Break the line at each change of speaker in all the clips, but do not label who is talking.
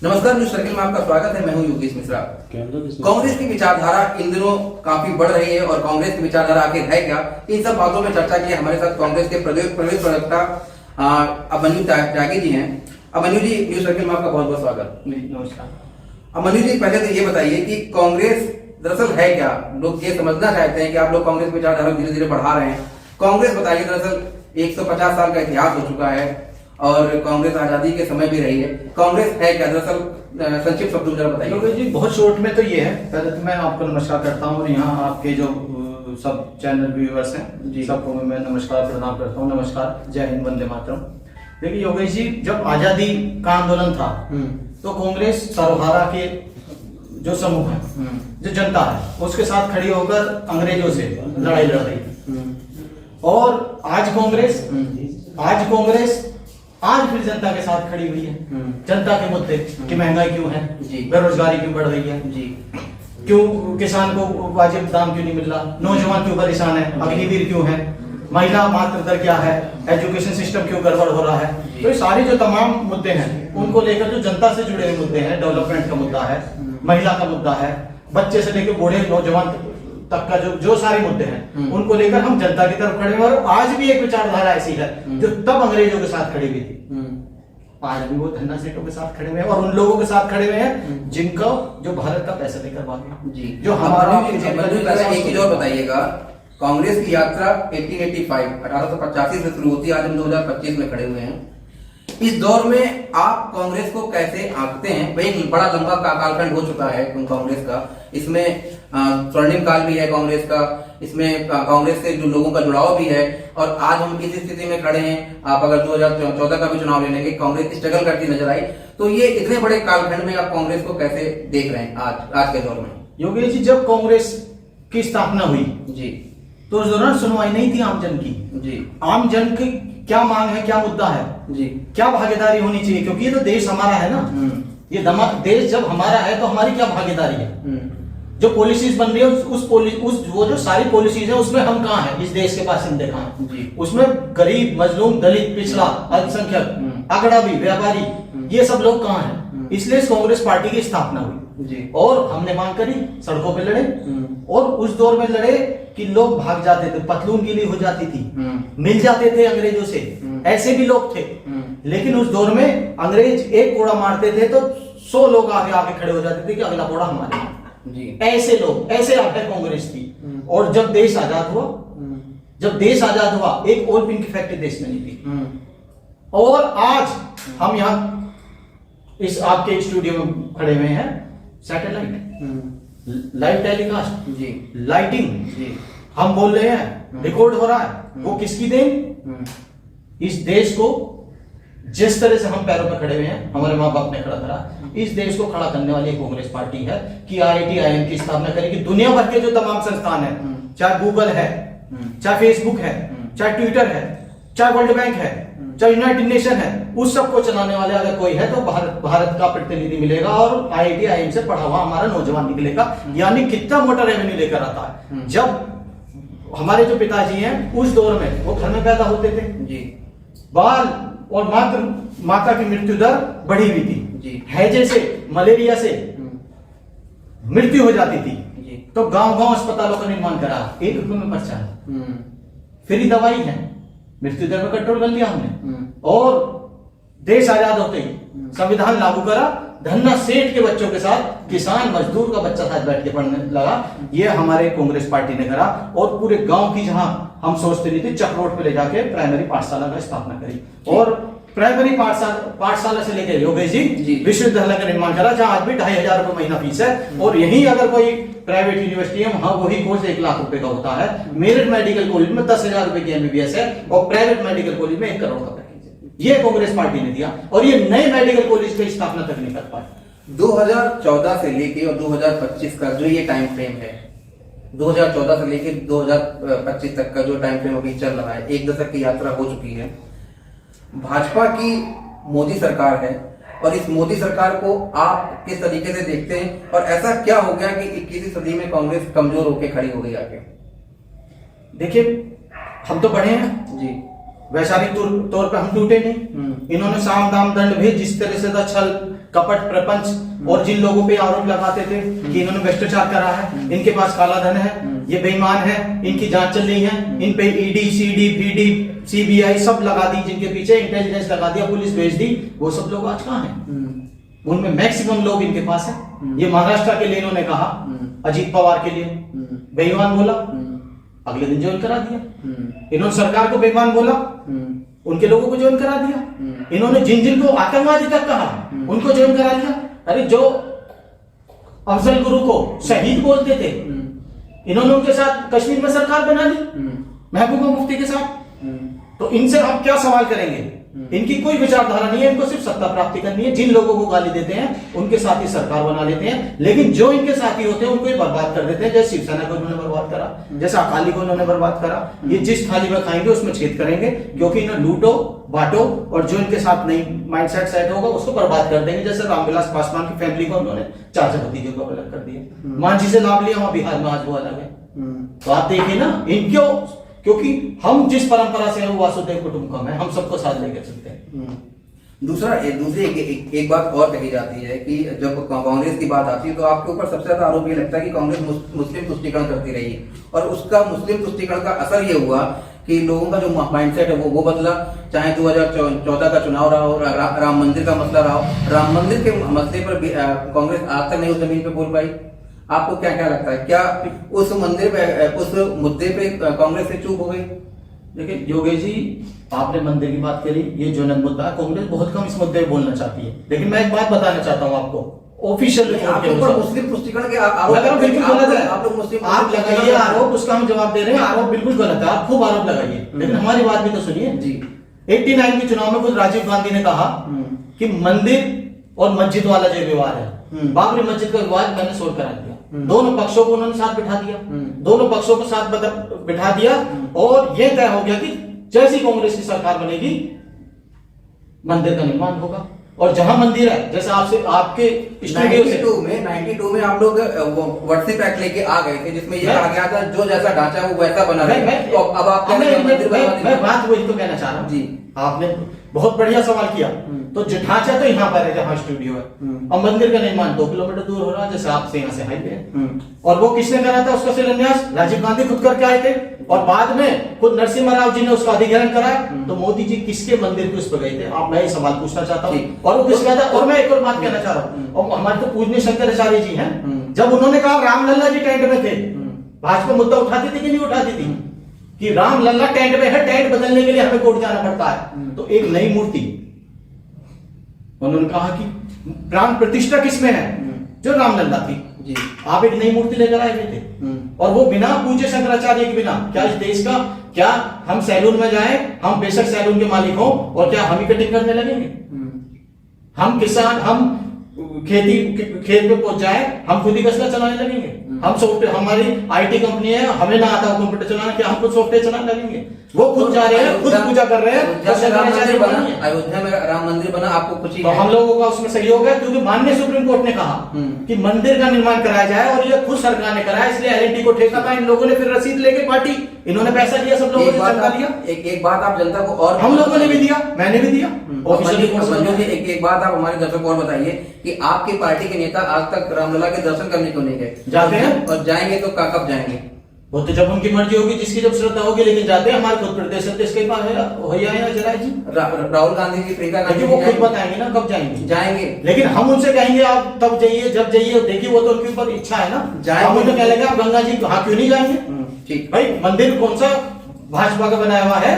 नमस्कार, news circle में आपका स्वागत है। मैं हूं योगेश मिश्रा। कांग्रेस की विचारधारा इन दिनों काफी बढ़ रही है और कांग्रेस की विचारधारा आखिर है क्या, इन सब बातों में चर्चा के लिए हमारे साथ कांग्रेस के प्रदेश प्रवक्ता अभिमन्यु त्यागी जी हैं। अभिमन्यु जी, न्यूज सर्किल में आपका बहुत बहुत स्वागत।
नमस्कार।
अभिमन्यु जी, पहले तो ये बताइए कि कांग्रेस दरअसल है क्या। लोग ये समझना चाहते हैं कि आप लोग कांग्रेस विचारधारा धीरे धीरे बढ़ा रहे हैं। कांग्रेस बताइए, दरअसल 150 साल का इतिहास हो चुका है और कांग्रेस आजादी के समय भी रही है। कांग्रेस है क्या दरअसल, संक्षिप्त शब्दों में जरा बताइए।
जी, बहुत शॉर्ट में तो ये है। पहले तो मैं आपको नमस्कार करता हूँ और यहाँ आपके जो सब चैनल व्यूअर्स हैं सबको मैं नमस्कार प्रणाम करता हूँ। नमस्कार, जय हिंद, वंदे मातरम। देखिए योगेश जी, जब आजादी का आंदोलन था तो कांग्रेस सर्वहारा के जो समूह है, जो जनता है, उसके साथ खड़ी होकर अंग्रेजों से लड़ाई लड़ रही थी। और आज कांग्रेस आज फिर जनता के साथ खड़ी हुई है। जनता के मुद्दे कि महंगाई क्यों है, बेरोजगारी क्यों बढ़ रही है, क्यों किसान को वाजिब दाम क्यों नहीं मिल रहा, नौजवान क्यों परेशान है, अग्निवीर क्यों है, महिला मातृ दर क्या है, एजुकेशन सिस्टम क्यों गड़बड़ हो रहा है। तो ये सारे जो तमाम मुद्दे हैं उनको लेकर जो जनता से जुड़े हुए मुद्दे हैं, डेवलपमेंट का मुद्दा है, महिला का मुद्दा है, बच्चे से लेकर बूढ़े नौजवान तक का जो सारे मुद्दे हैं उनको लेकर हम जनता की तरफ खड़े हैं। और आज भी एक विचारधारा ऐसी है जो तब अंग्रेजों के साथ खड़ी हुई थी, आज भी वो धन्ना सेठों के साथ खड़े हुए हैं और उन लोगों के साथ खड़े हुए हैं जिनको जो भारत का पैसा लेकर भागे, जो हमारा।
एक चीज और बताइएगा, कांग्रेस की यात्रा 1885 से शुरू होती है, आज हम 2025 में खड़े हुए हैं। इस दौर में आप कांग्रेस को कैसे आंकते हैं? भाई, एक बड़ा लंबा कालखंड हो चुका है कांग्रेस का। इसमें स्वर्णिम काल भी है कांग्रेस का, इसमें कांग्रेस से जो लोगों का जुड़ाव भी है। और आज हम इस स्थिति में खड़े हैं। आप अगर 2014 का भी चुनाव ले लेंगे, कांग्रेस स्ट्रगल करती नजर आई। तो ये इतने बड़े कालखंड में आप कांग्रेस को कैसे देख रहे हैं आज के दौर में?
योगेश जी, जब कांग्रेस की स्थापना हुई
जी
तो उस दौरान सुनवाई नहीं थी आम जन की।
जी,
आम जन की क्या मांग है, क्या मुद्दा है
जी,
क्या भागीदारी होनी चाहिए, क्योंकि ये तो देश हमारा है ना। ये देश जब हमारा है तो हमारी क्या भागीदारी है। जो पॉलिसीज बन रही है वो जो सारी पॉलिसीज है उसमें हम कहाँ हैं, इस देश के बासिंदे कहाँ हैं। उसमें गरीब, मजलूम, दलित, पिछड़ा, अल्पसंख्यक, अगड़ाबी, व्यापारी, ये सब लोग कहाँ हैं। इसलिए इस कांग्रेस पार्टी की स्थापना हुई
जी।
और हमने मांग करी, सड़कों पे लड़े। और उस दौर में लड़े कि लोग भाग जाते थे, पतलून गीली हो जाती थी, मिल जाते थे अंग्रेजों से, ऐसे भी लोग थे। लेकिन उस दौर में अंग्रेज एक कोड़ा मारते थे तो 100 लोग आगे आगे खड़े हो जाते थे कि अगला कोड़ा हमारे जी। ऐसे लोग, ऐसे आगे कांग्रेस थी। और जब देश आजाद हुआ, एक और पिन की फैक्ट्री देश में नहीं थी। और आज हम यहाँ इस आपके स्टूडियो में खड़े हुए हैं, सैटेलाइट, लाइव टेलीकास्ट जी, लाइटिंग जी, हम बोल रहे हैं, रिकॉर्ड हो रहा है। वो किसकी देन? इस देश को जिस तरह से हम पैरों पर खड़े हुए हैं, हमारे माँ बाप ने खड़ा करा, इस देश को खड़ा करने वाली कांग्रेस पार्टी है कि IIT IIM की स्थापना करेगी। दुनिया भर के जो तमाम संस्थान है, चाहे गूगल है, चाहे फेसबुक है, चाहे ट्विटर है, चाहे वर्ल्ड बैंक है, चाहे यूनाइटेड नेशन है, उस सबको चलाने वाले अगर कोई है तो भारत का प्रतिनिधि मिलेगा और IIT IIM से पढ़ा हुआ हमारा नौजवान निकलेगा। यानी कितना मोटा रेवेन्यू लेकर आता है। जब हमारे जो पिताजी हैं उस दौर में वो घर में पैदा होते थे जी, बाल और माता की मृत्यु दर बढ़ी हुई थी, हैजे से, मलेरिया से मृत्यु हो जाती थी। तो गांव गांव अस्पतालों का निर्माण करा, 1 रुपए में पर्चा है, फ्री दवाई है, मृत्यु दर में कंट्रोल कर लिया हमने। और देश आजाद होते ही संविधान लागू करा, धन्ना सेठ के बच्चों के साथ किसान मजदूर का बच्चा साथ बैठ के पढ़ने लगा। ये हमारे कांग्रेस पार्टी ने करा। और पूरे गांव की, जहां हम सोचते नहीं थे, चक रोड पे ले जाके प्राइमरी पाठशाला का स्थापना करी। और प्राइमरी पाठशाला से लेकर योगेश जी विश्वविद्यालय का निर्माण करा, जहां आज भी 2500 रुपए महीना फीस है। और यही अगर कोई प्राइवेट यूनिवर्सिटी है, वहां वही कोर्स 1 लाख रुपए का होता है। मेरिट मेडिकल कॉलेज में 10,000 रुपए की MBBS है और प्राइवेट मेडिकल कॉलेज में 1 करोड़ का पैकेज है। ये कांग्रेस पार्टी ने दिया और ये नए मेडिकल कॉलेज की स्थापना तक नहीं कर पाए।
2014 से लेके और 2025 का जो ये टाइम फ्रेम है, 2014 से लेके 2025 तक का जो टाइम फ्रेम अभी चल रहा है, 1 दशक की यात्रा हो चुकी है। भाजपा की मोदी सरकार है और इस मोदी सरकार को आप किस तरीके से देखते हैं? और ऐसा क्या हो गया कि 21वीं सदी में कांग्रेस कमजोर होकर खड़ी हो गई आके?
देखिए, हम तो बढ़े हैं जी, वैचारिक तौर पे हम टूटे नहीं। इन्होंने साम दाम दंड भेद जिस तरह से छल कपट प्रपंच और जिन लोगों पे आरोप लगाते थे कि इन्होंने भ्रष्टाचार करा है, इनके पास काला धन है, ये बेईमान है, इनकी जांच चल रही है, इन पे ईडी सीडी बीडी सीबीआई सब लगा दी, जिनके पीछे इंटेलिजेंस लगा दिया, पुलिस भेज दी, वो सब लोग आज कहाँ हैं? उनमें मैक्सिमम लोग इनके पास है। ये महाराष्ट्र के लिए इन्होंने कहा, अजीत पवार के लिए बेईमान बोला, अगले दिन ज्वाइन करा दिया। इन्होंने सरकार को बेईमान बोला, उनके लोगों को ज्वाइन करा दिया। इन्होंने जिन जिन को आतंकवादी तक कहा, उनको ज्वाइन करा दिया। अरे जो अफजल गुरु को शहीद बोलते थे, इन्होंने उनके साथ कश्मीर में सरकार बना दी महबूबा मुफ्ती के साथ। तो इनसे हम क्या सवाल करेंगे? इनकी कोई विचारधारा नहीं है, इनको सिर्फ सत्ता प्राप्ति करनी है। जिन लोगों को गाली देते हैं उनके साथ ही सरकार बना लेते हैं, लेकिन जो इनके साथी होते हैं उनको ही बर्बाद कर देते हैं। जैसे शिवसेना को इन्होंने बर्बाद करा, जैसे अकाली को इन्होंने बर्बाद करा। ये जिस थाली में खाएंगे उसमें छेद करेंगे, क्योंकि इन्हें लूटो बांटो और जो इनके साथ नई माइंडसेट सेट होगा उसको बर्बाद कर देंगे। जैसे रामविलास पासवान की फैमिली को उन्होंने 4 भतीजों को अलग कर दिया, मांझी से लाभ लिया, वहां बिहार में आज वो अलग है। तो आप देखिए ना, इनको क्योंकि हम जिस परंपरा से हैं वो वासुदेव कुटुंबकम है, हम सबको साथ लेकर चलते हैं।
दूसरी एक बात और कही जाती है कि जब कांग्रेस की बात आती है तो आपके ऊपर सबसे ज्यादा आरोप ये लगता है कि कांग्रेस मुस्लिम तुष्टीकरण करती रही और उसका मुस्लिम तुष्टीकरण का असर ये हुआ कि लोगों का जो माइंडसेट है वो बदला। चाहे 2014 का चुनाव रहा हो, राम मंदिर का मसला रहा हो, राम मंदिर के मसले पर कांग्रेस आज तक नहीं उस जमीन पे बोल पाई। आपको क्या क्या लगता है, क्या उस मंदिर पे, उस मुद्दे पे कांग्रेस से चूक हो गई?
देखिए योगेश जी, आपने मंदिर की बात करी, ये जो मुद्दा है, कांग्रेस बहुत कम इस मुद्दे पे बोलना चाहती है। लेकिन मैं एक बात बताना चाहता हूँ आपको, ऑफिशियल
मुस्लिम तुष्टीकरण के आरोप
बिल्कुल गलत है।
आप लोग मुस्लिम
आप लगाइए आरोप, उसका हम जवाब दे रहे हैं। आरोप बिल्कुल गलत है, आप खूब आरोप लगाइए, लेकिन हमारी बात भी तो सुनिए जी। 89 के चुनाव में खुद राजीव गांधी ने कहा कि मंदिर और मस्जिद वाला जो विवाद है, बाबरी मस्जिद का विवाद मैंने सोल्व करा दिया। दोनों पक्षों को उन्होंने साथ बिठा दिया, दोनों पक्षों को साथ बिठा दिया और यह तय हो गया कि जैसी कांग्रेस की सरकार बनेगी मंदिर का निर्माण होगा। और जहां मंदिर है, जैसे आपसे आपके स्टूडियो से
92 में आप लोग व्हाट्सएप एक्ट लेके आ गए थे जिसमें ये कहा गया था जो जैसा ढांचा है वो वैसा बना रहे। तो अब आप
मैं बात वही तो कहना चाह रहा हूँ जी। आपने बहुत बढ़िया सवाल किया। तो जो ढांचा तो यहाँ पर है जहाँ स्टूडियो है, और मंदिर का निर्माण 2 किलोमीटर दूर हो रहा है, जैसे आपसे यहाँ से हाईवे है। और वो किसने करा था उसका शिलान्यास? राजीव गांधी खुद करके आए थे और बाद में खुद नरसिम्हा राव जी ने उसका अधिग्रहण कराया। तो मोदी जी किसके मंदिर पे उस पर गए थे? आप, मैं ये सवाल पूछना चाहता हूँ। और वो किसका था? और मैं एक और बात कहना चाह रहा हूँ, और हमारे तो पूजनीय शंकराचार्य जी हैं, जब उन्होंने कहा रामलल्ला जी टेंट में थे, भाजपा मुद्दा उठाती थी कि नहीं उठाती थी कि रामलल्ला टेंट में है, टेंट बदलने के लिए हमें कोर्ट जाना पड़ता है। तो एक नई मूर्ति उन्होंने कहा कि प्राण प्रतिष्ठा किसमें है? जो रामलल्ला थी जी। आप एक नई मूर्ति लेकर आए हुए थे और वो बिना पूज्य शंकराचार्य के बिना। क्या इस देश का, क्या हम सैलून में जाएं, हम बेशक सैलून के मालिक हों, और क्या हम ही कटिंग करने लगेंगे? हम किसान, हम खेत पे पहुंच जाए, हम खुद ही कसला चलाने लगेंगे? हम सॉफ्टवेयर, हमारी आईटी कंपनी है, हमें ना आता कंप्यूटर चलाना, क्या हम खुद सॉफ्टवेयर चलाने लगेंगे? वो खुद जा रहे हैं, खुद पूजा कर रहे हैं।
अयोध्या में राम मंदिर बना, आपको खुशी?
तो हम लोगों का उसमें सहयोग है, क्योंकि माननीय सुप्रीम कोर्ट ने कहा कि मंदिर का निर्माण कराया जाए, और ये खुद सरकार ने कराया, इसलिए एलएनटी को ठेका था। इन लोगों ने फिर रसीद लेके पार्टी, इन्होंने पैसा दिया, सब लोगों ने चंदा दिया।
एक बात आप जनता को, और
हम लोगों ने भी दिया, मैंने भी दिया।
एक बात आप हमारे दर्शकों को और बताइए कि आपकी पार्टी के नेता आज तक रामलला के दर्शन करने क्यों नहीं गए?
जाते हैं, और
जाएंगे तो कब जाएंगे?
वो तो जब उनकी मर्जी होगी, जिसकी जब श्रद्धा होगी। लेकिन जाते हैं, हमारे खुद प्रदेश अध्यक्ष के पास है जरा जी,
राहुल गांधी जी, प्रियंका गांधी,
वो खुद बताएंगे ना कब जाएंगे।
जाएंगे,
लेकिन हम उनसे कहेंगे आप तब जाइए, जब जाइए। देखिए वो तो उनके ऊपर इच्छा है ना, हम उन्हें कह लेंगे आप गंगा जी हाँ क्यों नहीं जाएंगे? ठीक भाई, मंदिर कौन सा भाजपा का बनाया हुआ है?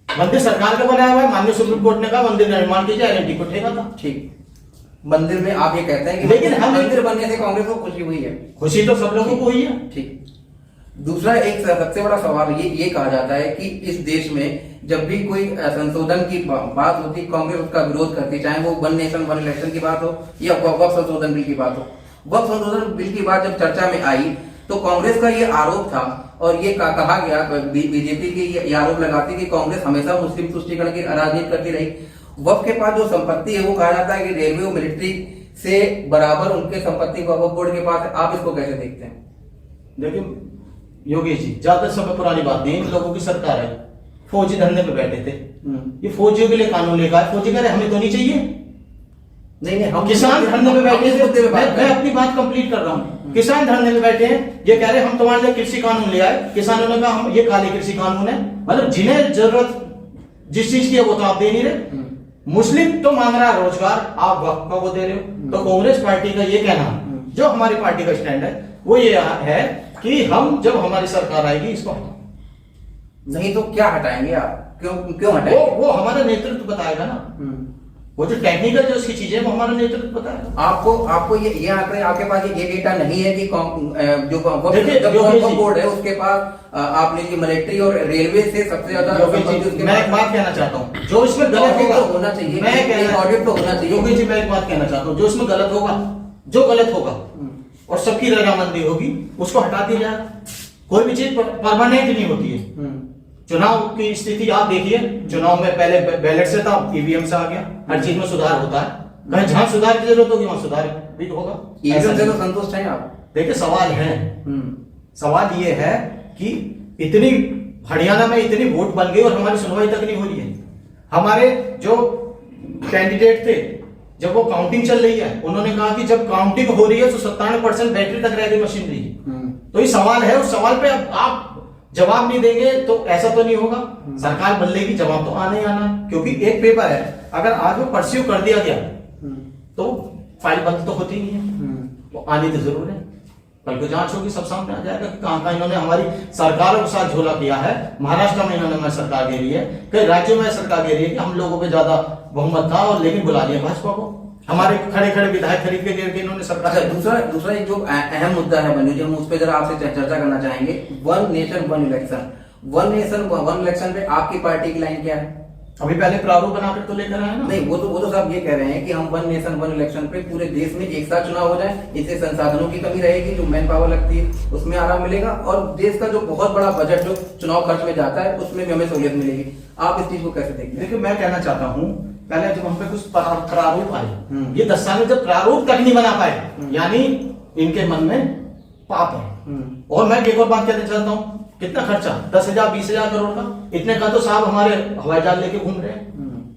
मंदिर सरकार का बनाया हुआ है। माननीय सुप्रीम कोर्ट ने कहा मंदिर का निर्माण कीजिए, एलएनटी को ठेका था। ठीक, मंदिर में आप ये कहते हैं कि लेकिन हम मंदिर बनने से कांग्रेस को खुशी हुई है? खुशी तो सब लोगों को हुई है। ठीक, दूसरा एक सबसे बड़ा सवाल ये कहा जाता है कि इस देश में जब भी कोई संशोधन की बात होती, कांग्रेस उसका विरोध करती, चाहे वो वन नेशन वन इलेक्शन की बात हो या वक्फ संशोधन बिल की बात हो। वक्फ संशोधन बिल की बात जब चर्चा में आई तो कांग्रेस का ये आरोप था, और ये कहा गया, बीजेपी की ये आरोप लगाती कि कांग्रेस हमेशा मुस्लिम तुष्टीकरण की राजनीति करती रही। वक्फ के पास जो संपत्ति है वो कहा जाता है कि रेलवे और मिलिट्री से बराबर उनके संपत्ति वक्फ बोर्ड के पास है। आप इसको कैसे देखते हैं? देखिए योगेश जी, ज्यादा समय पुरानी बात नहीं, इन लोगों की सरकार है, फौजी धरने पे बैठे थे, ये फौजियों के लिए कानून लेकर आए। फौजी कह रहे हमें तो नहीं चाहिए,
नहीं हम
किसान धरने में बैठे
इस मुद्दे
थे,
पे बात कर
मैं
रहे हैं।
अपनी बात कंप्लीट कर रहा हूँ। किसान धरने में बैठे हैं, ये कह रहे हैं हम तुम्हारे लिए कृषि कानून ले आए। किसानों ने कहा हम ये काले कृषि कानून है, मतलब जिन्हें जरूरत जिस चीज की है वो तो आप दे नहीं रहे। मुस्लिम तो मांग रहा है रोजगार, आप वक्त को वो दे रहे हो। तो कांग्रेस पार्टी का ये कहना, जो हमारी पार्टी का स्टैंड है वो ये है कि हम जब हमारी सरकार आएगी इसको हटाओ।
नहीं तो क्या हटाएंगे आप, क्यों हटाएंगे?
वो हमारा नेतृत्व बताएगा ना, वो जो टेक्निकल जो उसकी चीजें वो हमारा नेतृत्व बताएगा।
आपको ये आंकड़े, आपके पास ये डेटा नहीं है कि
देखिए,
जो बोर्ड है उसके पास आप लीजिए मिलिट्री और रेलवे से सबसे ज्यादा
मैं एक बात कहना चाहता हूँ, जो इसमें गलत होगा
तो होना चाहिए,
मैं
ऑडिट तो होना चाहिए।
योगी जी मैं एक बात कहना चाहता हूँ, जो इसमें गलत होगा, जो गलत होगा और सबकी रजामंदी होगी उसको हटा दिया जाएगा। कोई भी चीज परमानेंट नहीं होती है। चुनाव की स्थिति आप देखिए, चुनाव में पहले बैलेट से था, ईवीएम से आ गया। हर चीज में सुधार होता है, कहीं जहां सुधार की जरूरत होगी वहां सुधार भी होगा।
ईवीएम से तो संतुष्ट हैं आप?
देखिए सवाल है, सवाल ये है कि इतनी हरियाणा में इतनी वोट बन गई और हमारी सुनवाई तक नहीं हो रही है। हमारे जो कैंडिडेट थे, जब वो काउंटिंग चल रही है, उन्होंने कहा कि जब काउंटिंग हो रही है तो 97% बैटरी तक रह गई मशीनरी। तो ये सवाल है, उस सवाल पे अब आप जवाब नहीं देंगे तो ऐसा तो नहीं होगा। सरकार बदलेगी, जवाब तो आने ही आना है। क्योंकि एक पेपर है, अगर आज वो परस्यू कर दिया गया तो फाइल बंद तो होती नहीं है, वो आनी तो जरूर है। कल को जांच होगी, सब सामने आ जाएगा कि कहां इन्होंने हमारी सरकारों के साथ झोला किया है। महाराष्ट्र में इन्होंने हमारी सरकार घेरी है, कई राज्यों में सरकार घेरी है कि हम लोगों पे ज्यादा बहुमत था और लेकिन बुला लिया भाजपा को। हमारे खड़े खड़े विधायक खरीद के घेर के इन्होंने सरकार।
दूसरा एक जो अहम मुद्दा है बंधु जी, हम उस पर जरा आपसे चर्चा करना चाहेंगे। One nation one election, one nation one election पे आपकी पार्टी की लाइन क्या है?
अभी पहले प्रारूप बनाकर तो लेकर आए ना।
नहीं, वो तो साहब ये कह रहे हैं कि हम वन नेशन वन इलेक्शन पे पूरे देश में एक साथ चुनाव हो जाए, इससे संसाधनों की कमी रहेगी, जो मैन पावर लगती है उसमें आराम मिलेगा और देश का जो बहुत बड़ा बजट जो चुनाव खर्च में जाता है उसमें भी हमें सहूलियत मिलेगी। आप इस चीज को कैसे देखते हैं?
देखिए मैं कहना चाहता हूँ, पहले जब हम पे कुछ प्रारूप आए, ये 10 साल में जब प्रारूप तक नहीं बना पाए, यानी इनके मन में पाप है। और मैं एक और बात कहना चाहता हूँ, कितना खर्चा 10,000 20,000 करोड़ का, इतने का तो साहब हमारे हवाई जहाज लेके घूम रहे हैं।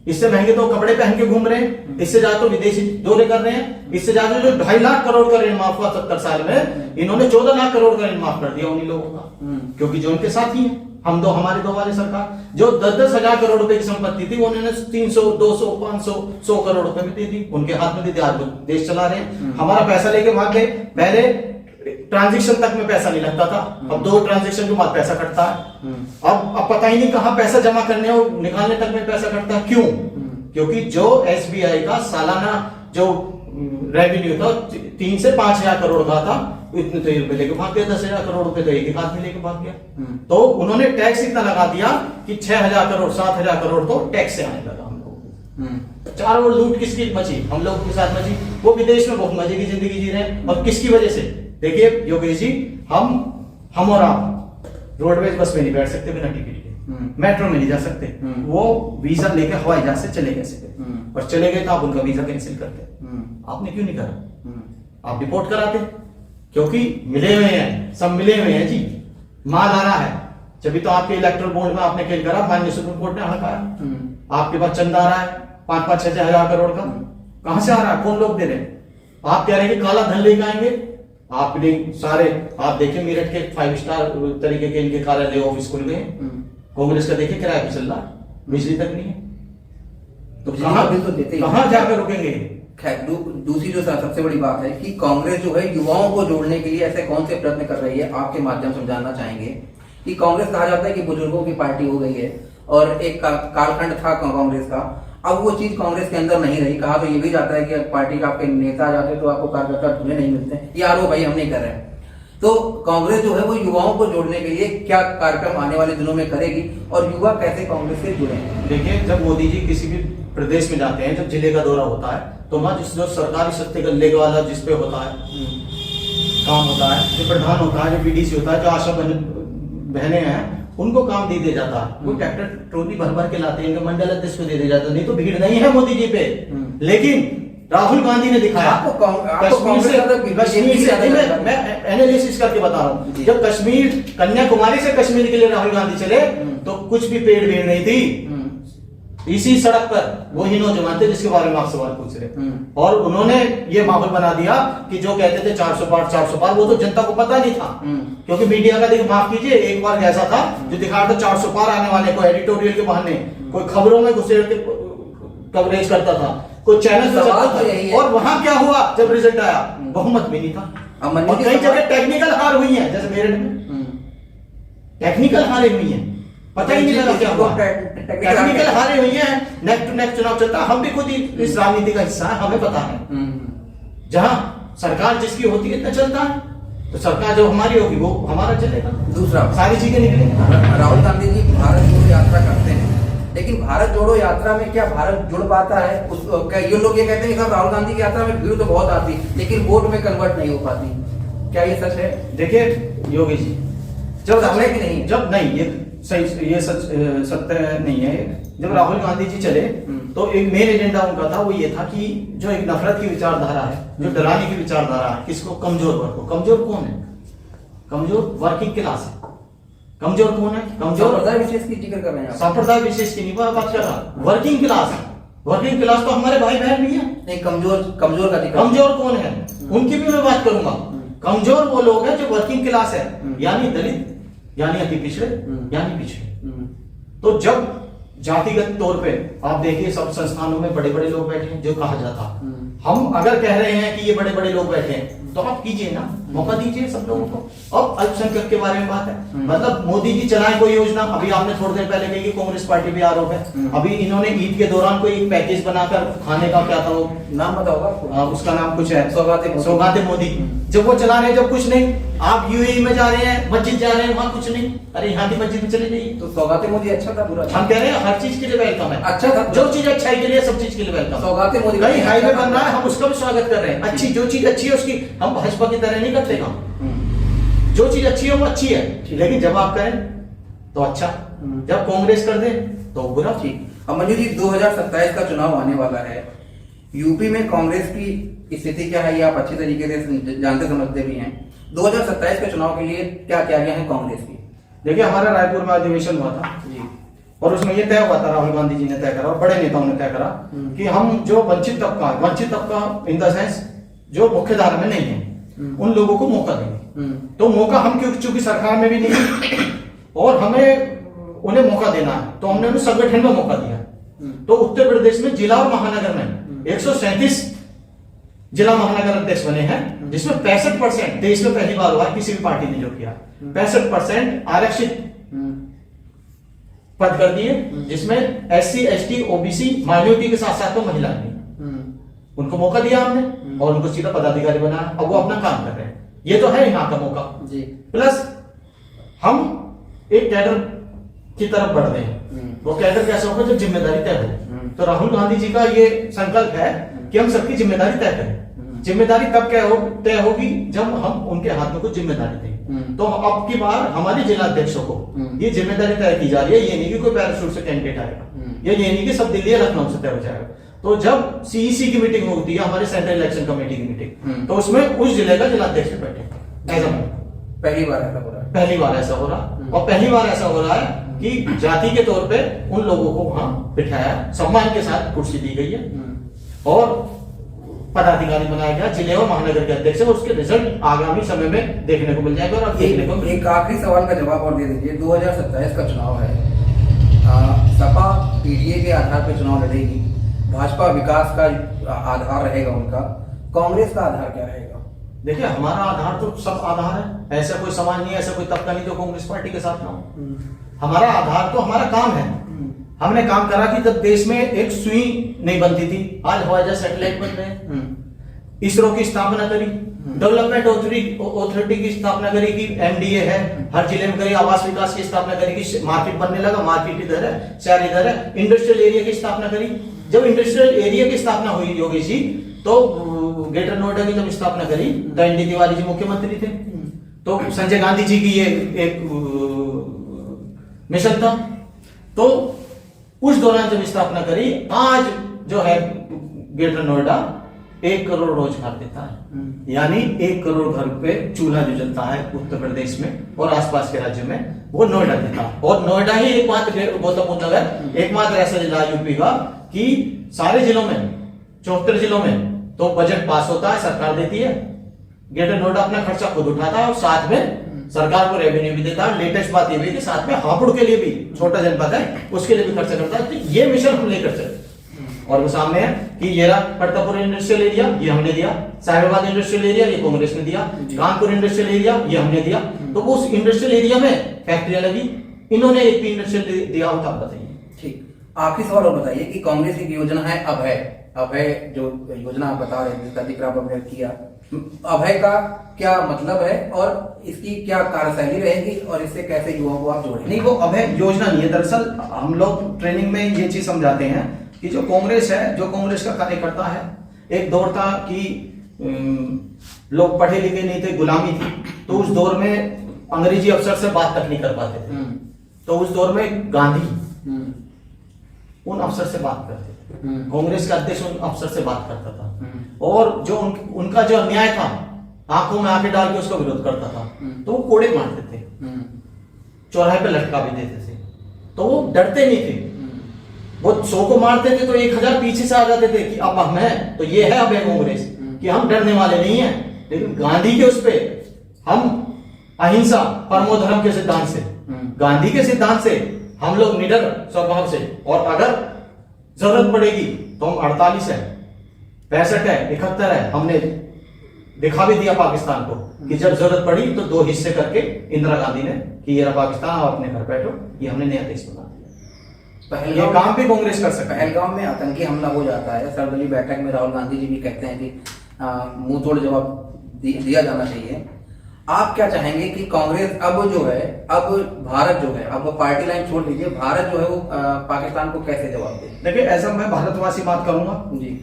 इससे महंगे तो कपड़े पहन के घूम रहे हैं, इससे ज्यादा तो विदेशी दौरे कर रहे हैं। इससे ज्यादा जो 2.5 लाख करोड़ का ऋण माफ हुआ 70 साल में, इन्होंने 14 लाख करोड़ का ऋण माफ कर दिया उन्हीं लोगों का, क्योंकि जो उनके साथी हैं। हम दो हमारे दो वाले सरकार जो 10-10 हजार करोड़ रुपए की संपत्ति थी, उन्होंने 300 200 500 100 करोड़ रुपए में दे दी, उनके हाथ में दे दी। आज वो देश चला रहे हैं, हमारा पैसा लेके भाग गए। पहले ट्रांजैक्शन तक में पैसा नहीं लगता था, अब 2 ट्रांजैक्शन के बाद पैसा कटता है। अब पता ही नहीं कहां पैसा जमा करने और निकालने तक में पैसा कटता है। क्यों? क्योंकि जो एसबीआई का सालाना जो रेवेन्यू था 3 से 5 हजार करोड़ का था, इतने तो रुपए लेके भाग गया। 10,000 करोड़ रुपए तो एक एक आदमी लेके भाग गया। तो उन्होंने टैक्स इतना लगा दिया कि 6,000 करोड़ 7,000 करोड़ तो टैक्स से आने लगा हम लोगों। चारों ओर लूट किसकी मची? हम लोगों के साथ मची। वो विदेश में बहुत मजे की जिंदगी जी रहे हैं, और किसकी वजह से? देखिए योगेश जी, हम और आप रोडवेज बस में नहीं बैठ सकते बिना टिकट के, मेट्रो में नहीं जा सकते। वो वीजा लेके हवाई जहाज से चले गए, और चले गए तो आप उनका वीजा कैंसिल करते। आपने क्यों नहीं करा? आप रिपोर्ट कराते, क्योंकि मिले हुए हैं, सब मिले हुए हैं जी, माल आ रहा है। जब तो आपके इलेक्ट्रल बोर्ड में आपने खेल करा, माननीय सुप्रीम कोर्ट ने हड़काया। आपके पास चंदा आ रहा है 5-5 हजार करोड़ का, कहां से आ रहा है? कौन लोग दे रहे हैं? आप कह रहे हैं कि काला धन लेके आएंगे। आपने सारे आप देखें मेरठ के 5 स्टार तरीके के इनके कार्यालय ऑफिस खुल गए। कांग्रेस का देखिए किराया भी चल रहा है, बिजली तक नहीं है, तो कहां जाकर रुकेंगे?
खैर, दूसरी जो सबसे बड़ी बात है कि कांग्रेस जो है युवाओं को जोड़ने के लिए ऐसे कौन से प्रयत्न कर रही है, आपके माध्यम से जानना चाहेंगे। कि कांग्रेस कहा जाता है कि बुजुर्गों की पार्टी हो गई है और एक कालखंड था कांग्रेस का, अब वो चीज कांग्रेस के अंदर नहीं रही। कहा तो ये भी जाता है कि पार्टी का आपके नेता जाते तो आपको कार्यकर्ता ढूंढने नहीं मिलते, ये आरोप भाई हम नहीं कर रहे हैं। तो कांग्रेस जो है वो युवाओं को जोड़ने के लिए क्या कार्यक्रम आने वाले दिनों में करेगी और युवा कैसे कांग्रेस से जुड़ेंगे?
देखिए, जब मोदी जी किसी भी प्रदेश में जाते हैं, जब जिले का दौरा होता है, तो वहां जो सरकारी सत्ते गल्ले वाला जिसपे होता है काम होता है, जो प्रधान होता है, जो बीडीसी होता है, जो आशा बहने हैं, उनको काम दे दिया जाता है। वो ट्रैक्टर ट्रॉली भर भर के लाते हैं, इनके मंडल अध्यक्ष को दे दिया जाता है। नहीं तो भीड़ नहीं है मोदी जी पे। लेकिन राहुल गांधी ने दिखाया कश्मीर से मैं एनालिसिस करके बता रहा हूँ, जब कश्मीर कन्याकुमारी से कश्मीर के लिए राहुल गांधी चले तो कुछ भी पेड़ नहीं थी। इसी सड़क पर वही नौजवान थे जिसके बारे में आप सवाल पूछ रहे, और उन्होंने ये माहौल बना दिया कि जो कहते थे 400 पार, वो तो जनता को पता नहीं था, क्योंकि मीडिया का देखिए, माफ कीजिए, एक बार ऐसा था जो दिखा रहा था 400 पार आने वाले को एडिटोरियल के बहाने, कोई खबरों में घुसे कवरेज करता था, कोई चैनल पे चलता था, और वहां क्या हुआ जब रिजल्ट आया, बहुमत भी नहीं था। और कई जगह टेक्निकल हार हुई है, जैसे मेरठ में टेक्निकल हारे हुई है, पता ही नहीं लगा क्या हुआ, टेक्निकल हारे हुई है, नेक टू नेक चुनाव चलता है। हम भी खुद ही इस राजनीति का हिस्सा है, हमें पता है, जहां सरकार जिसकी होती है इतना चलता है, तो सरकार जो हमारी होगी वो हमारा चलेगा।
दूसरा,
सारी चीजें निकलेंगी।
राहुल गांधी जी भारत जोड़ो यात्रा करते हैं, लेकिन भारत जोड़ो यात्रा में क्या भारत जुड़ पाता है? ये लोग ये कहते हैं कि साहब राहुल गांधी की यात्रा में भीड़ तो बहुत आती, लेकिन वोट में कन्वर्ट नहीं हो पाती, क्या ये सच है?
देखिए योगी जी,
जब है कि नहीं,
जब नहीं, ये सही, ये सच सत्य नहीं है। जब राहुल गांधी जी चले तो एक मेन एजेंडा उनका था, वो ये था कि जो एक नफरत की विचारधारा है, जो डराने की विचारधारा है, किसको? कमजोर वर्ग को। कमजोर कौन है? कमजोर वर्किंग क्लास है। कमजोर कौन है? कमजोर
संप्रदाय विशेष की जिक्र कर रहे हैं,
संप्रदाय विशेष की नहीं बात कर रहा, वर्किंग क्लास है। वर्किंग क्लास तो हमारे भाई बहन भी है।
नहीं, कमजोर का जिक्र,
कमजोर कौन है उनकी भी मैं बात करूंगा। कमजोर वो लोग हैं जो वर्किंग क्लास है, यानी दलित, यानी अति पिछड़े, यानी पिछड़े। तो जब जातिगत तौर पे आप देखिए सब संस्थानों में बड़े बड़े लोग बैठे हैं, जो कहा जाता, हम अगर कह रहे हैं कि ये बड़े बड़े लोग बैठे हैं, तो आप कीजिए ना, मौका दीजिए सब लोगों को। अब अल्पसंख्यक के बारे में बात है, मतलब मोदी जी चलाए कोई योजना, अभी आपने थोड़ी देर पहले कही कि कांग्रेस पार्टी पे आरोप है, अभी इन्होंने ईद के दौरान कोई एक पैकेज बनाकर खाने का, क्या था वो
नाम बताओगा?
उसका नाम कुछ है,
सौगाते
मोदी। जब वो चला रहे हैं, जब कुछ नहीं, आप यूएई में जा रहे हैं, मस्जिद जा रहे हैं, वहां कुछ नहीं, अरे यहाँ की मस्जिद में चले जाइए।
तो सौगाते मोदी अच्छा था, बुरा?
हम कह रहे हैं हर चीज के लिए वेलकम है,
अच्छा था,
जो चीज अच्छाई के लिए, सब चीज के लिए वेलकम।
सौगाते मोदी,
कहीं हाईवे बन रहा है, हम उसका भी स्वागत कर रहे हैं, अच्छी जो चीज अच्छी है उसकी, हम भाजपा की तरह नहीं करते काम, जो चीज अच्छी है वो अच्छी है, लेकिन जब आप करें तो अच्छा, जब कांग्रेस कर दे तो बुरा।
ठीक। अब मंजू जी, 2027 का चुनाव आने वाला है, यूपी में कांग्रेस की स्थिति क्या है ये आप अच्छी तरीके से जानते समझते भी हैं। 2027 के चुनाव के लिए क्या तैयारियां हैं कांग्रेस की?
देखिए, हमारा रायपुर में अधिवेशन हुआ था
जी,
और उसमें ये तय हुआ था, राहुल गांधी जी ने तय करा और बड़े नेताओं ने तय करा कि हम जो वंचित तबका इन द सेंस जो मुख्य धारा में नहीं है, उन लोगों को मौका देंगे। तो मौका हम चूंकि सरकार में भी नहीं और हमें उन्हें मौका देना है, तो हमने उन्हें संगठन में मौका दिया। तो उत्तर प्रदेश में जिला और महानगर में 137 जिला महानगर अध्यक्ष बने हैं, जिसमें 65% देश में पहली बार हुआ है, किसी भी पार्टी ने जो किया 65% आरक्षित पद कर दिए, जिसमें SC ST OBC माइनॉरिटी के साथ साथ तो महिलाएं भी, उनको मौका दिया हमने और उनको सीधा पदाधिकारी बनाया। अब वो अपना काम कर रहे हैं, ये तो है यहाँ का मौका जी। प्लस हम एक कैडर की तरफ बढ़ रहे हैं, वो कैडर कैसा होगा जब जिम्मेदारी तय हो। तो राहुल गांधी जी का ये संकल्प है कि हम सबकी जिम्मेदारी तय करें। जिम्मेदारी तब तय होगी जब हम उनके हाथ में कुछ जिम्मेदारी दें। तो अब की बार हमारे जिला अध्यक्षों को ये जिम्मेदारी तय की जा रही है, ये नहीं कि कोई पैराशूट से कैंडिडेट आएगा, ये नहीं कि सब दिल्ली या लखनऊ से तय हो जाएगा। तो जब CEC की मीटिंग होती है, हमारे सेंट्रल इलेक्शन कमेटी की मीटिंग, तो उसमें उस जिले का जिला अध्यक्ष बैठे।
पहली बार ऐसा हो रहा है,
पहली बार ऐसा हो रहा, और पहली बार ऐसा हो रहा है कि जाति के तौर पे उन लोगों को वहां बिठाया, सम्मान के साथ कुर्सी दी गई है और पदाधिकारी बनाया गया जिले और महानगर के अध्यक्ष। उसके रिजल्ट आगामी समय में देखने को मिल जाएगा। और देखने को
एक आखिरी सवाल का जवाब और दे दीजिए। 2027 का चुनाव है, सपा PDA के आधार पर चुनाव लड़ेगी, भाजपा विकास का आधार रहेगा उनका, कांग्रेस का आधार क्या रहेगा?
देखिए, हमारा आधार तो सब आधार है, ऐसा कोई समाज नहीं है, ऐसा कोई तबका नहीं जो कांग्रेस पार्टी के साथ ना हो। हमारा आधार तो हमारा काम है। हमने काम करा कि जब देश में एक सुई नहीं बनती थी, आज हवाई जहाज सैटेलाइट बन रहे हैं, इसरो की स्थापना करी, डेवलपमेंट ऑथोरिटी की स्थापना करी कि MDA है, हर जिले में करी, आवास विकास की स्थापना करी कि मार्केट बनने लगा, मार्केट इधर है, शहर इधर है, इंडस्ट्रियल एरिया की स्थापना करी। जब इंडस्ट्रियल एरिया की स्थापना हुई योगी जी, तो ग्रेटर नोएडा की जब स्थापना करी तो ND तिवारी जी मुख्यमंत्री थे, तो संजय गांधी जी की ये एक मिशन था। तो उस दौरान जब स्थापना करी, आज जो है ग्रेटर नोएडा 1 करोड़ रोजगार देता है। यानी 1 करोड़ घर पे चूल्हा जो जलता है उत्तर प्रदेश में और आसपास के राज्यों में, वो नोएडा देता है। और नोएडा ही एकमात्र गौतम बुद्ध नगर एकमात्र ऐसा जिला यूपी का कि सारे जिलों में 74 जिलों में तो बजट पास होता है, सरकार देती है। ग्रेटर नोएडा अपना खर्चा खुद उठाता है और साथ में सरकार को रेवेन्यू भी देता है। लेटेस्ट बात ये भी कि साथ में हापुड़ के लिए भी, छोटा जनपद है, उसके लिए भी खर्चा करता है। तो ये मिशन हम लेकर चले। और वो सामने है कि ये रहा पटकापुर इंडस्ट्रियल एरिया, ये हमने दिया। साहिबाबाद इंडस्ट्रियल एरिया, ये कांग्रेस ने दिया। कानपुर इंडस्ट्रियल एरिया, ये हमने दिया। तो वो उस इंडस्ट्रियल एरिया में फैक्ट्रियां लगी, इन्होंने एक भी इंडस्ट्रियल दिया होता, बताइए।
ठीक, आखिरी सवाल और बताइए कि कांग्रेस की योजना है अभय जो योजना आप बता रहे हैं, जिसका जिक्र आपने किया, अभय का क्या मतलब है और इसकी क्या कार्यशैली रहेगी और इससे कैसे युवाओं को आप जोड़ेंगे?
नहीं, वो अभय योजना नहीं है। दरअसल हम लोग ट्रेनिंग में ये चीज समझाते हैं कि जो कांग्रेस है, जो कांग्रेस का कार्यकर्ता है, एक दौर था कि लोग पढ़े लिखे नहीं थे, गुलामी थी। तो उस दौर में अंग्रेजी अफसर से बात तक नहीं कर पाते थे। तो उस दौर में गांधी उन अफसर से बात करते थे, कांग्रेस का अध्यक्ष उन अफसर से बात करता था। और जो उनका जो अन्याय था, आंखों में आंखें डाल के उसका विरोध करता था। तो वो कोड़े मारते थे, चौराहे पे लटका भी देते थे। तो वो डरते नहीं थे। वो 100 को मारते थे तो 1000 पीछे से आ जाते थे कि अब हम हैं, तो ये है अब कांग्रेस कि हम डरने वाले नहीं हैं। लेकिन गांधी के उस पे हम अहिंसा परमो धर्म के सिद्धांत से, गांधी के सिद्धांत से हम लोग निडर स्वभाव से, और अगर जरूरत पड़ेगी तो हम 48 है, 65 है, 71 है। हमने दिखा भी दिया पाकिस्तान को कि जब जरूरत पड़ी तो 2 हिस्से करके इंदिरा गांधी ने कि ये रहा पाकिस्तान, आप अपने घर बैठो, ये हमने नया देश बना दिया। ये काम भी कांग्रेस कर सकता है।
पहलगाम में आतंकी हमला हो जाता है, सर्वदलीय बैठक में राहुल गांधी जी भी कहते हैं कि मुंह तोड़ जवाब दिया जाना चाहिए। आप क्या चाहेंगे कि कांग्रेस अब जो है, अब भारत जो है, अब वो पार्टी लाइन छोड़ दीजिए, भारत जो है वो पाकिस्तान को कैसे जवाब दे?
देखिए, ऐसा मैं भारतवासी बात करूंगा
जी।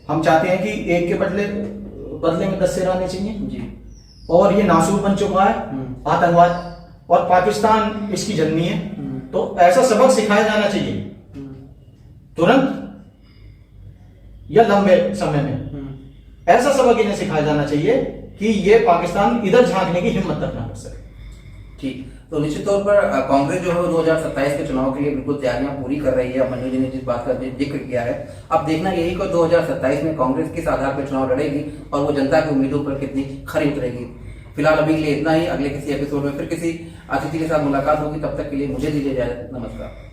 हम चाहते हैं कि एक के बदले में 10 सिर आने चाहिए
जी।
और ये नासूर बन चुका है आतंकवाद, और पाकिस्तान इसकी जननी है। तो ऐसा सबक सिखाया जाना चाहिए तुरंत या लंबे समय में। ऐसा सबक इन्हें सिखाया जाना चाहिए कि ये पाकिस्तान इधर झांकने की हिम्मत तक ना कर सके।
ठीक, तो निश्चित तौर पर कांग्रेस जो है 2027 के चुनाव के लिए बिल्कुल तैयारियां पूरी कर रही है। मनु जी ने जिस बात का जिक्र किया है, अब देखना यही कि 2027 में कांग्रेस किस आधार पर चुनाव लड़ेगी और वो जनता की उम्मीदों पर कितनी खरी उतरेगी। फिलहाल अभी के लिए इतना ही। अगले किसी एपिसोड में फिर किसी अतिथि के साथ मुलाकात होगी। तब तक के लिए मुझे दीजिए इजाजत। नमस्कार।